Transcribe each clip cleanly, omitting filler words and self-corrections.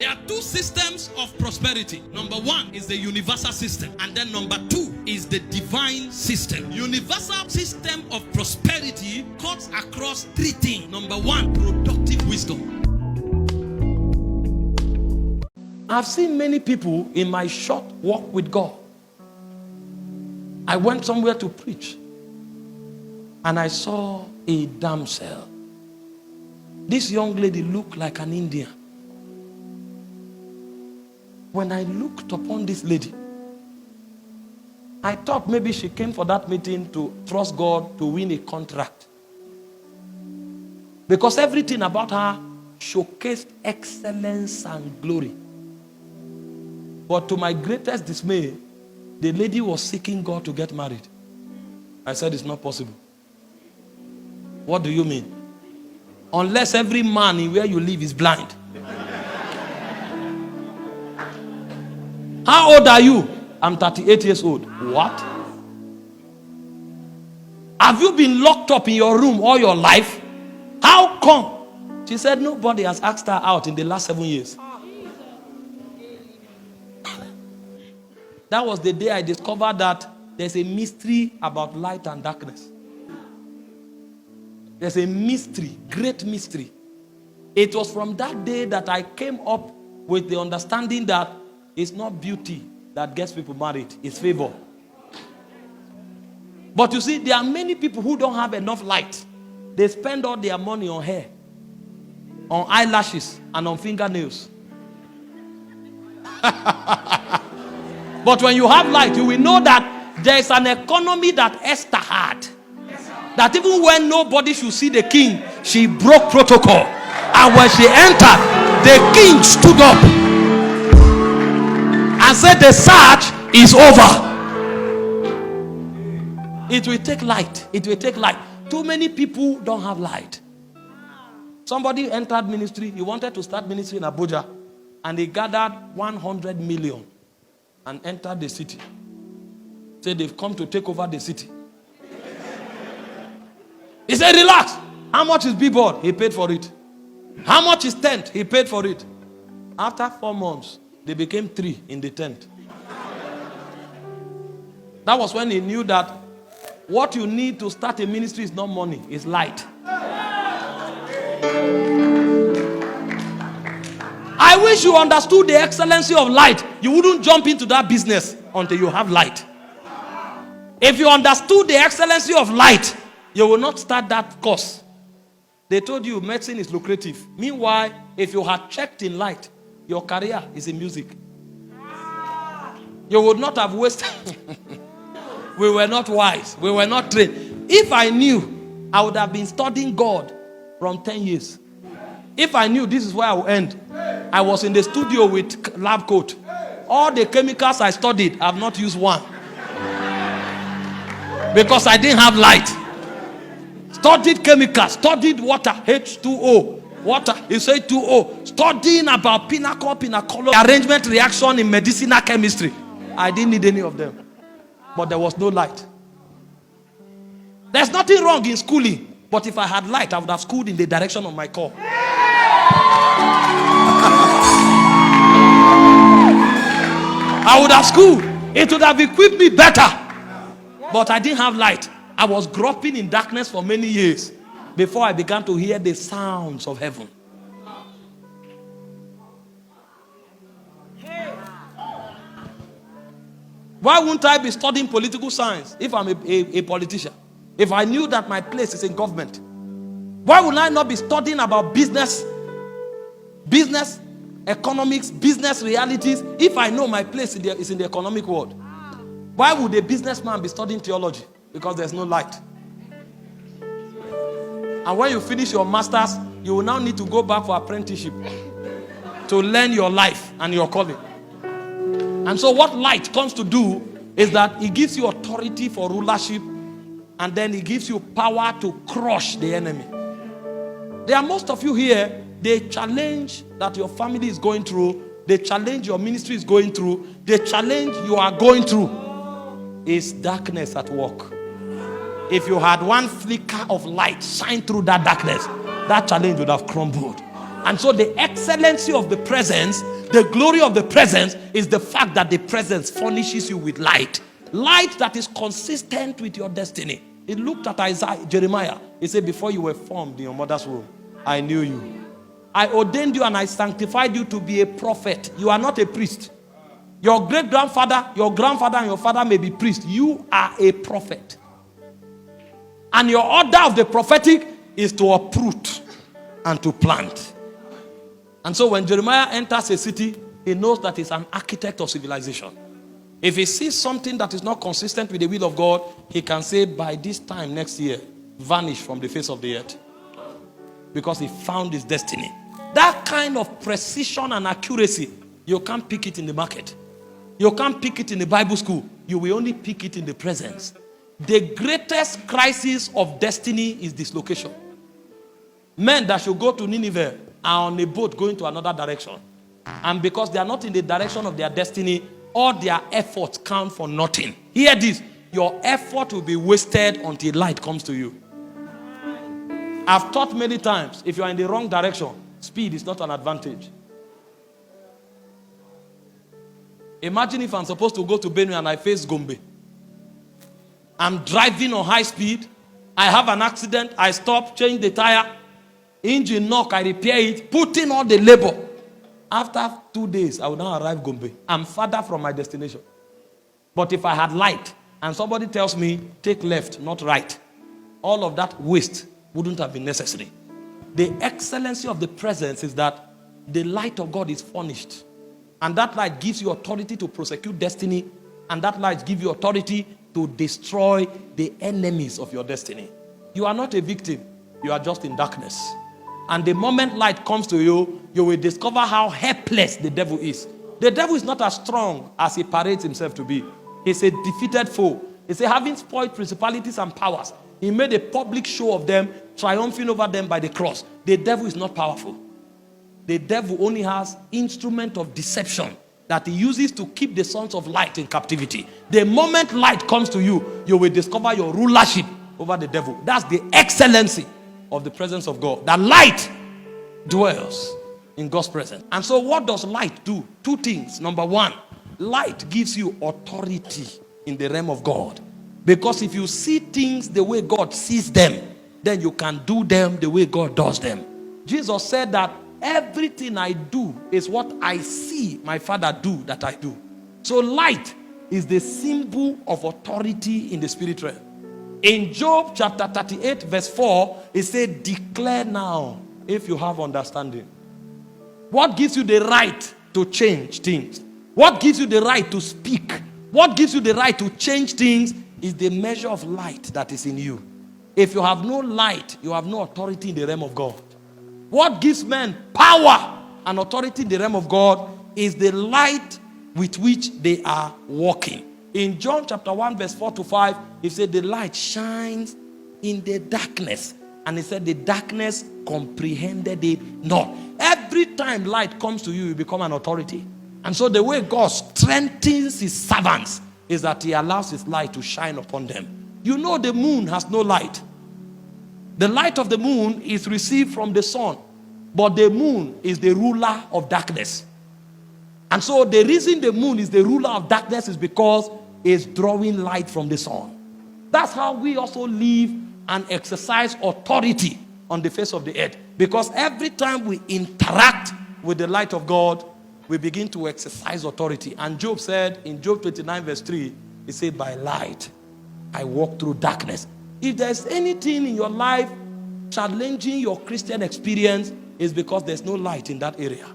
There are two systems of prosperity. Number one is the universal system, and then number two is the divine system. Universal system of prosperity cuts across three things. Number one, productive wisdom. I've seen many people in my short walk with God. I went somewhere to preach, and I saw a damsel. This young lady looked like an Indian. When I looked upon this lady, I thought maybe she came for that meeting to trust God to win a contract. Because everything about her showcased excellence and glory. But to my greatest dismay, the lady was seeking God to get married. I said, it's not possible. What do you mean? Unless every man in where you live is blind. How old are you? I'm 38 years old. What? Have you been locked up in your room all your life? How come? She said nobody has asked her out in the last 7 years. That was the day I discovered that there's a mystery about light and darkness. There's a mystery, great mystery. It was from that day that I came up with the understanding that it's not beauty that gets people married, it's favor. But you see, there are many people who don't have enough light. They spend all their money on hair, on eyelashes, and on fingernails. But when you have light, you will know that there is an economy that Esther had. That even when nobody should see the king, she broke protocol. And when she entered, the king stood up and said, the search is over. It will take light. It will take light. Too many people don't have light. Somebody entered ministry. He wanted to start ministry in Abuja. And he gathered 100 million and entered the city. Said they've come to take over the city. He said, relax. How much is billboard? He paid for it. How much is tent? He paid for it. After 4 months, they became 3 in the tent. That was when he knew that what you need to start a ministry is not money, it's light. I wish you understood the excellency of light. You wouldn't jump into that business until you have light. If you understood the excellency of light, you will not start that course. They told you medicine is lucrative. Meanwhile, if you had checked in light, your career is in music. You would not have wasted. We were not wise. We were not trained. If I knew, I would have been studying God from 10 years. If I knew this is where I would end, I was in the studio with lab coat. All the chemicals I studied, I have not used one. Because I didn't have light. Studied chemicals, studied water, H2O. Water is H2O. Studying about pinnacle, arrangement reaction in medicinal chemistry. I didn't need any of them. But there was no light. There's nothing wrong in schooling. But if I had light, I would have schooled in the direction of my call. I would have schooled. It would have equipped me better. But I didn't have light. I was groping in darkness for many years before I began to hear the sounds of heaven. Why wouldn't I be studying political science if I'm a politician? If I knew that my place is in government? Why would I not be studying about business, economics, business realities if I know my place is in the economic world? Why would a businessman be studying theology? Because there's no light. And when you finish your master's, you will now need to go back for apprenticeship to learn your life and your calling. And so what light comes to do is that it gives you authority for rulership, and then it gives you power to crush the enemy. There are most of you here, the challenge that your family is going through, the challenge your ministry is going through, the challenge you are going through is darkness at work. If you had one flicker of light shine through that darkness, that challenge would have crumbled. And so the excellency of the presence, the glory of the presence, is the fact that the presence furnishes you with light. Light that is consistent with your destiny. He looked at Jeremiah. He said, before you were formed in your mother's womb, I knew you. I ordained you and I sanctified you to be a prophet. You are not a priest. Your great-grandfather, your grandfather and your father may be priests. You are a prophet. And your order of the prophetic is to uproot and to plant. And so when Jeremiah enters a city, he knows that he's an architect of civilization. If he sees something that is not consistent with the will of God, he can say, by this time next year, vanish from the face of the earth. Because he found his destiny. That kind of precision and accuracy, you can't pick it in the market. You can't pick it in the Bible school. You will only pick it in the presence. The greatest crisis of destiny is dislocation. Men that should go to Nineveh are on a boat going to another direction. And because they are not in the direction of their destiny, all their efforts count for nothing. Hear this. Your effort will be wasted until light comes to you. I've taught many times, if you are in the wrong direction, speed is not an advantage. Imagine if I'm supposed to go to Benue and I face Gombe. I'm driving on high speed. I have an accident. I stop, change the tire. Engine knock, I repair it. Put in all the labor. After 2 days, I will now arrive Gombe. I'm farther from my destination. But if I had light and somebody tells me, take left, not right, all of that waste wouldn't have been necessary. The excellency of the presence is that the light of God is furnished. And that light gives you authority to prosecute destiny. And that light gives you authority to destroy the enemies of your destiny. You are not a victim. You are just in darkness. And the moment light comes to you, you will discover how helpless the devil is. The devil is not as strong as he parades himself to be. He's a defeated foe. He's having spoiled principalities and powers. He made a public show of them, triumphing over them by the cross. The devil is not powerful. The devil only has instrument of deception that he uses to keep the sons of light in captivity. The moment light comes to you, you will discover your rulership over the devil. That's the excellency of the presence of God. That light dwells in God's presence. And so what does light do? Two things. Number one, light gives you authority in the realm of God. Because if you see things the way God sees them, then you can do them the way God does them. Jesus said that everything I do is what I see my Father do that I do. So light is the symbol of authority in the spirit realm. In Job chapter 38 verse 4, it said, declare now if you have understanding. What gives you the right to change things? What gives you the right to speak? What gives you the right to change things is the measure of light that is in you. If you have no light, you have no authority in the realm of God. What gives men power and authority in the realm of God is the light with which they are walking. In John chapter 1 verse 4 to 5, he said the light shines in the darkness. And he said the darkness comprehended it not. Every time light comes to you, you become an authority. And so the way God strengthens his servants is that he allows his light to shine upon them. You know the moon has no light. The light of the moon is received from the sun. But the moon is the ruler of darkness. And so the reason the moon is the ruler of darkness is because it's drawing light from the sun. That's how we also live and exercise authority on the face of the earth. Because every time we interact with the light of God, we begin to exercise authority. And Job said in Job 29 verse 3, he said, by light I walk through darkness. If there's anything in your life challenging your Christian experience, it's because there's no light in that area.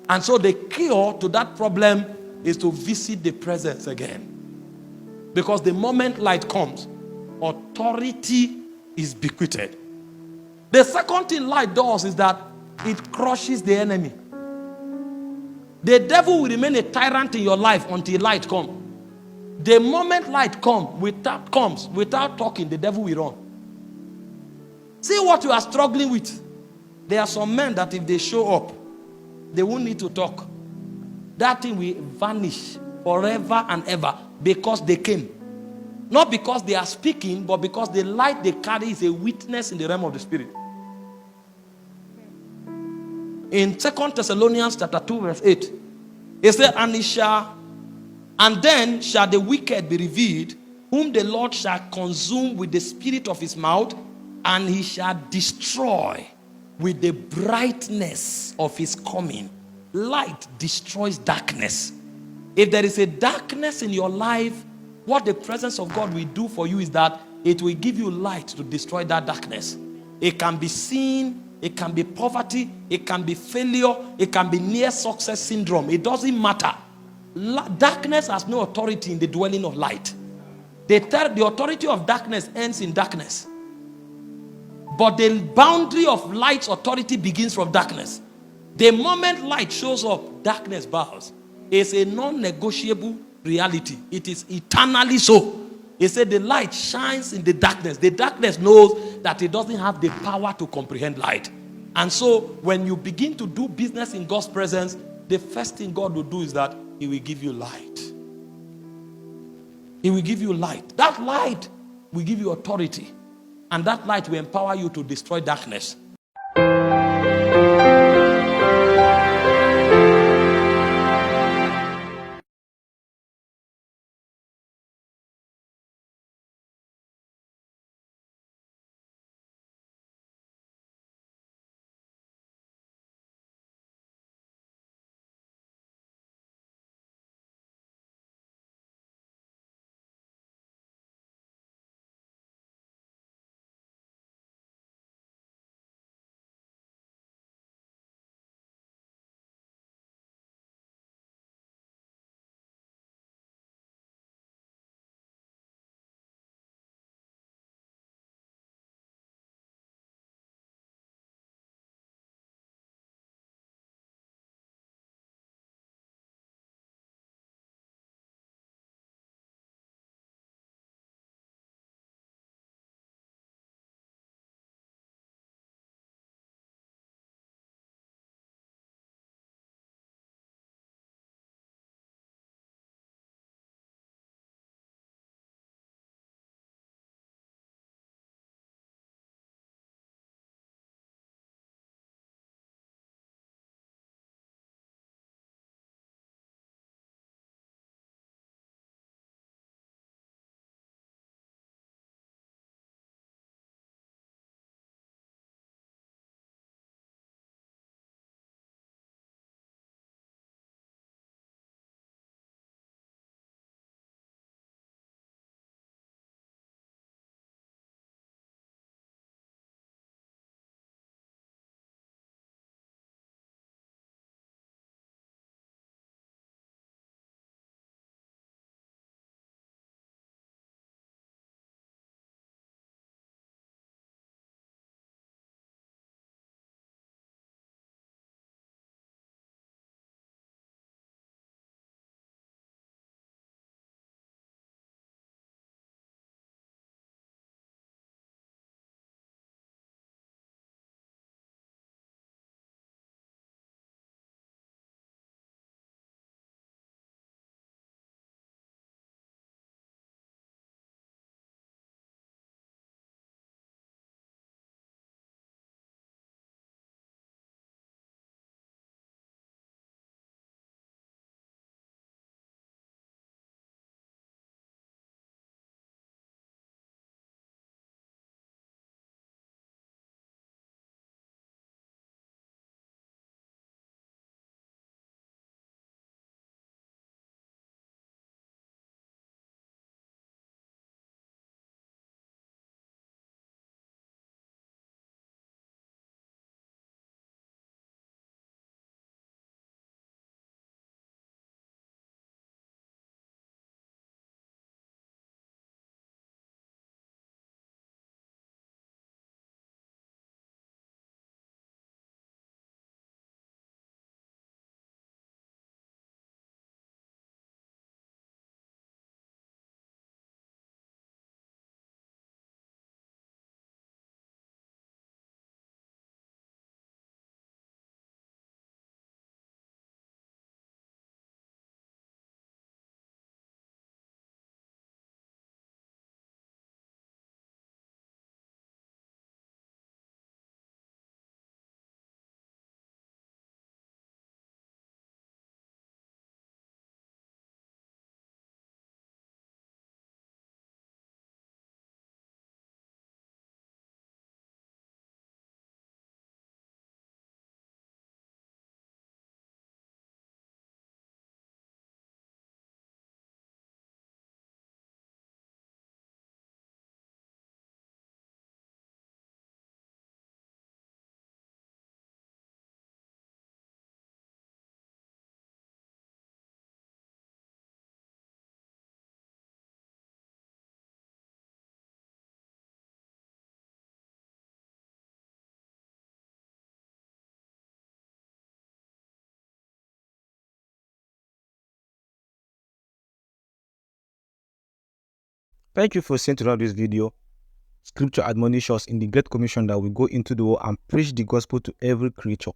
And so the cure to that problem is to visit the presence again. Because the moment light comes, authority is bequeathed. The second thing light does is that it crushes the enemy. The devil will remain a tyrant in your life until light comes. The moment light comes without talking, the devil will run. See what you are struggling with. There are some men that if they show up, they won't need to talk. That thing will vanish forever and ever because they came. Not because they are speaking, but because the light they carry is a witness in the realm of the spirit. In 2 Thessalonians chapter 2 verse 8, it said, and then shall the wicked be revealed, whom the Lord shall consume with the spirit of his mouth, and he shall destroy with the brightness of his coming. Light destroys darkness. If there is a darkness in your life, what the presence of God will do for you is that it will give you light to destroy that darkness. It can be sin, it can be poverty, it can be failure, it can be near success syndrome. It doesn't matter. Darkness has no authority in the dwelling of light. The authority of darkness ends in darkness. But the boundary of light's authority begins from darkness. The moment light shows up, darkness bows. It's a non-negotiable reality. It is eternally so. It said the light shines in the darkness. The darkness knows that it doesn't have the power to comprehend light. And so when you begin to do business in God's presence, the first thing God will do is that he will give you light. He will give you light. That light will give you authority. And that light will empower you to destroy darkness. Thank you for seeing throughout this video. Scripture admonishes us in the Great Commission that we go into the world and preach the gospel to every creature.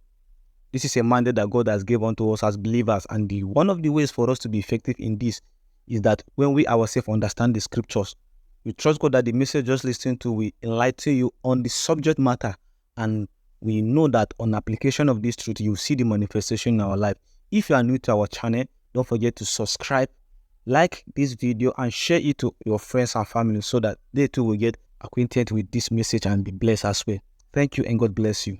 This is a mandate that God has given to us as believers, and one of the ways for us to be effective in this is that when we ourselves understand the scriptures, we trust God that the message just listened to will enlighten you on the subject matter, and we know that on application of this truth, you see the manifestation in our life. If you are new to our channel, don't forget to subscribe, like this video, and share it to your friends and family so that they too will get acquainted with this message and be blessed as well. Thank you, and God bless you.